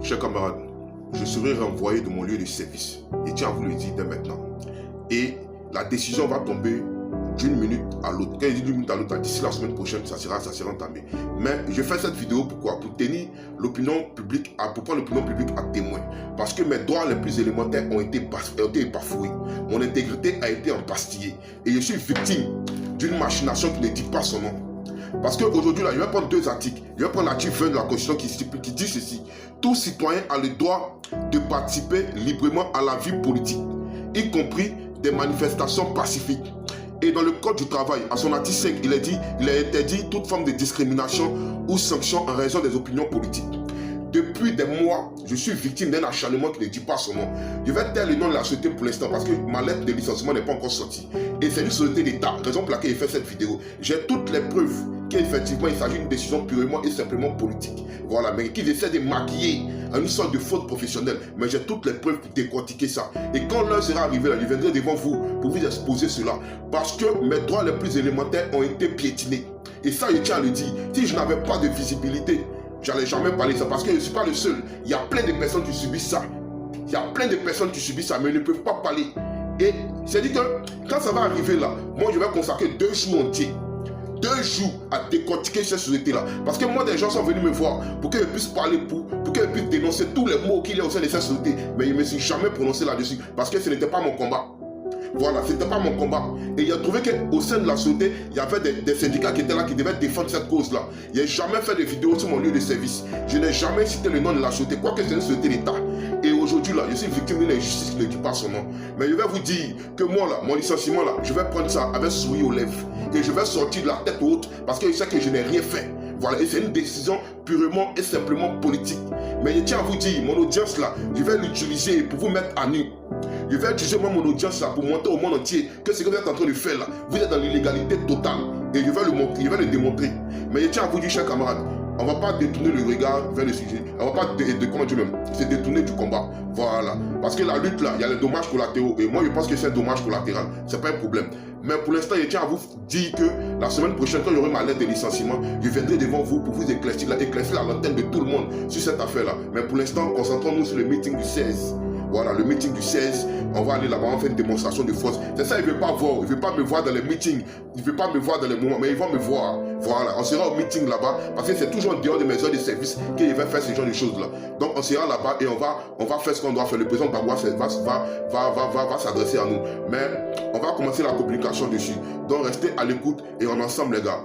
Chers camarades, je serai renvoyé de mon lieu de service. Et tiens à vous le dire dès maintenant. Et la décision va tomber d'une minute à l'autre. Quand je dis d'une minute à l'autre, d'ici la semaine prochaine, ça sera entamé. Mais je fais cette vidéo pourquoi? Pour tenir l'opinion publique, pour prendre l'opinion publique à témoin. Parce que mes droits les plus élémentaires ont été bafoués. Mon intégrité a été empastillée. Et je suis victime d'une machination qui ne dit pas son nom. Parce qu'aujourd'hui, là, je vais prendre deux articles. Je vais prendre l'article 20 de la Constitution qui dit ceci. Tout citoyen a le droit de participer librement à la vie politique, y compris des manifestations pacifiques. Et dans le Code du travail, à son article 5, il est interdit toute forme de discrimination ou sanction en raison des opinions politiques. Depuis des mois, je suis victime d'un acharnement qui ne dit pas son nom. Je vais taire le nom de la société pour l'instant parce que ma lettre de licenciement n'est pas encore sortie. Et c'est une société d'État, raison pour laquelle j'ai fait cette vidéo. J'ai toutes les preuves qu'effectivement il s'agit d'une décision purement et simplement politique. Voilà, mais qu'ils essaient de maquiller en une sorte de faute professionnelle. Mais j'ai toutes les preuves pour décortiquer ça. Et quand l'heure sera arrivée, là, je viendrai devant vous pour vous exposer cela. Parce que mes droits les plus élémentaires ont été piétinés. Et ça, je tiens à le dire. Si je n'avais pas de visibilité, j'allais jamais parler de ça parce que je ne suis pas le seul. Il y a plein de personnes qui subissent ça. Il y a plein de personnes qui subissent ça, mais ils ne peuvent pas parler. Et c'est dit que quand ça va arriver là, moi je vais consacrer 2 jours entiers. 2 jours à décortiquer cette société-là. Parce que moi, des gens sont venus me voir pour qu'ils puissent parler, pour qu'ils puissent dénoncer tous les mots qu'il y a au sein de cette société. Mais je ne me suis jamais prononcé là-dessus parce que ce n'était pas mon combat. Voilà, ce n'était pas mon combat. Et il a trouvé qu'au sein de la société, il y avait des syndicats qui étaient là, qui devaient défendre cette cause-là. Je n'ai jamais fait de vidéo sur mon lieu de service. Je n'ai jamais cité le nom de la société, quoique c'est une société d'État. Et aujourd'hui, là, je suis victime d'une injustice qui ne dit pas son nom. Mais je vais vous dire que moi, là, mon licenciement, là, je vais prendre ça avec sourire aux lèvres. Et je vais sortir de la tête haute parce que je sais que je n'ai rien fait. Voilà, et c'est une décision purement et simplement politique. Mais je tiens à vous dire, mon audience là, je vais l'utiliser pour vous mettre à nu. Je vais utiliser moi mon audience là pour montrer au monde entier que ce que vous êtes en train de faire là, vous êtes dans l'illégalité totale. Et je vais le montrer, je vais le démontrer. Mais je tiens à vous dire, chers camarades, on ne va pas détourner le regard vers le sujet. On ne va pas se détourner du combat. Voilà. Parce que la lutte là, il y a les dommages collatéraux. Et moi je pense que c'est un dommage collatéral. C'est pas un problème. Mais pour l'instant, je tiens à vous dire que la semaine prochaine, quand j'aurai ma lettre de licenciement, je viendrai devant vous pour vous éclaircir la lanterne de tout le monde sur cette affaire-là. Mais pour l'instant, concentrons-nous sur le meeting du 16. Voilà, le meeting du 16, on va aller là-bas, on va faire une démonstration de force. C'est ça, il ne veut pas voir, il ne veut pas me voir dans les meetings, il ne veut pas me voir dans les moments, mais il va me voir. Voilà, on sera au meeting là-bas, parce que c'est toujours en dehors de mes heures de service qu'il va faire ce genre de choses-là. Donc on sera là-bas et on va faire ce qu'on doit faire. Le président Bagua va s'adresser à nous. Mais on va commencer la communication dessus. Donc restez à l'écoute et on est ensemble les gars.